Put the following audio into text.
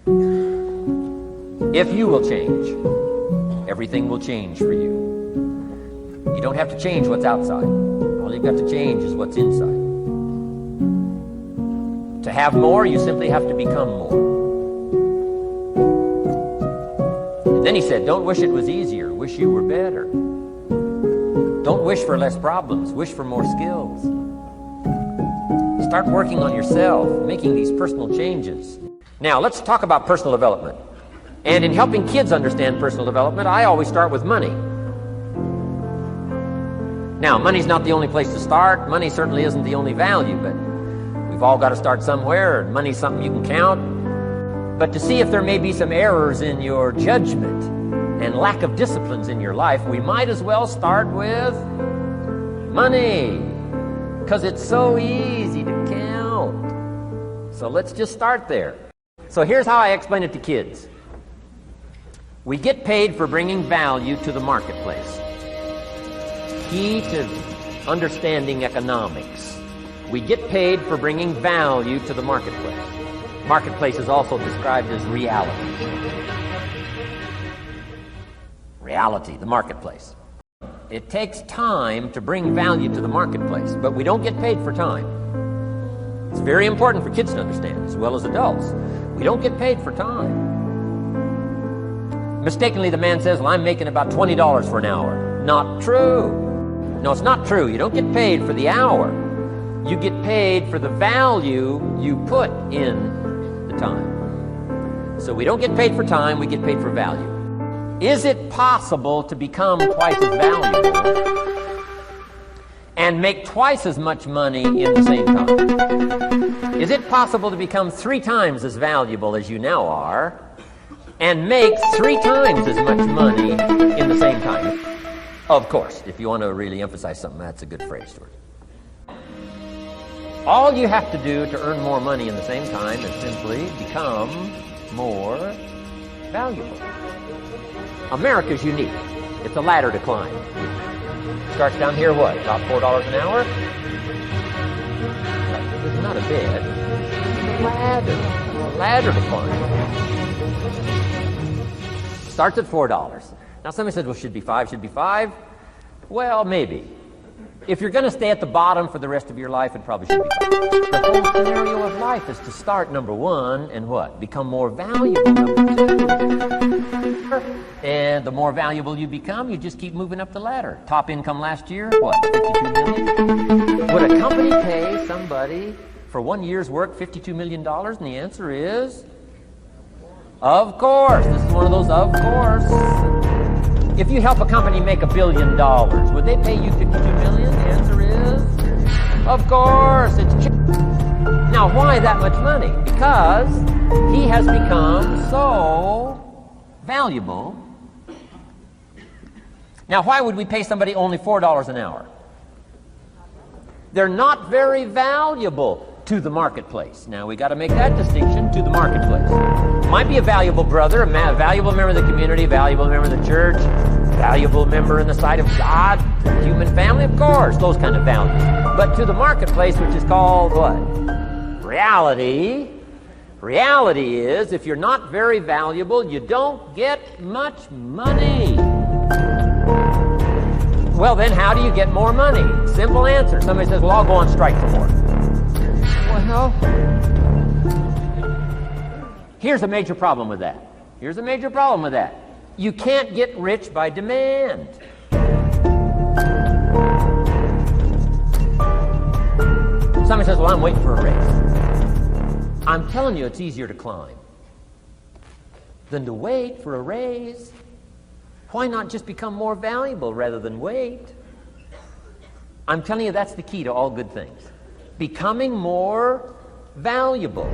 If you will change, everything will change for you. You don't have to change what's outside. All you've got to change is what's inside. To have more, you simply have to become more. And then he said, don't wish it was easier, wish you were better. Don't wish for less problems, wish for more skills. Start working on yourself, making these personal changes. Now, let's talk about personal development. And in helping kids understand personal development, I always start with money. Now, money's not the only place to start. Money certainly isn't the only value, but we've all got to start somewhere, and money's something you can count. But to see if there may be some errors in your judgment and lack of disciplines in your life, we might as well start with money, because it's so easy to count. So let's just start there. So here's how I explain it to kids. We get paid for bringing value to the marketplace. Key to understanding economics. We get paid for bringing value to the marketplace. Marketplace is also described as reality. Reality, the marketplace. It takes time to bring value to the marketplace, but we don't get paid for time. It's very important for kids to understand, as well as adults. We don't get paid for time. Mistakenly, the man says, well, I'm making about $20 for an hour. Not true. No, it's not true. You don't get paid for the hour. You get paid for the value you put in the time. So we don't get paid for time, we get paid for value. Is it possible to become twice as valuable and make twice as much money in the same time? Is it possible to become 3 times as valuable as you now are and make 3 times as much money in the same time? Of course, if you want to really emphasize something, that's a good phrase, Stuart. All you have to do to earn more money in the same time is simply become more valuable. America's unique. It's a ladder to climb. Starts down here, what, about $4 an hour? It's not a bed. It's a ladder. A ladder to climb. Starts at $4. Now somebody said, well, should be 5, should be 5. Well, maybe. If you're going to stay at the bottom for the rest of your life, it probably should be 5. The whole scenario of life is to start, number 1, and what? Become more valuable, number 2. And the more valuable you become, you just keep moving up the ladder. Top income last year, what, 52 million? Would a company pay somebody for 1 year's work $52 million? And the answer is, of course. This is one of those of course. If you help a company make $1 billion, would they pay you $52 million? The answer is, of course. It's now, why that much money? Because he has become so valuable. Now, why would we pay somebody only $4 an hour? They're not very valuable to the marketplace. Now, we got to make that distinction, to the marketplace. Might be a valuable brother, a valuable member of the community, valuable member of the church, valuable member in the sight of God, human family, of course, those kind of values. But to the marketplace, which is called what? Reality. Reality is, if you're not very valuable, you don't get much money. Well, then how do you get more money? Simple answer. Somebody says, well, I'll go on strike for more. Well, here's a major problem with that. Here's a major problem with that. You can't get rich by demand. Somebody says, well, I'm waiting for a raise. I'm telling you, it's easier to climb than to wait for a raise. Why not just become more valuable rather than wait? I'm telling you, that's the key to all good things. Becoming more valuable.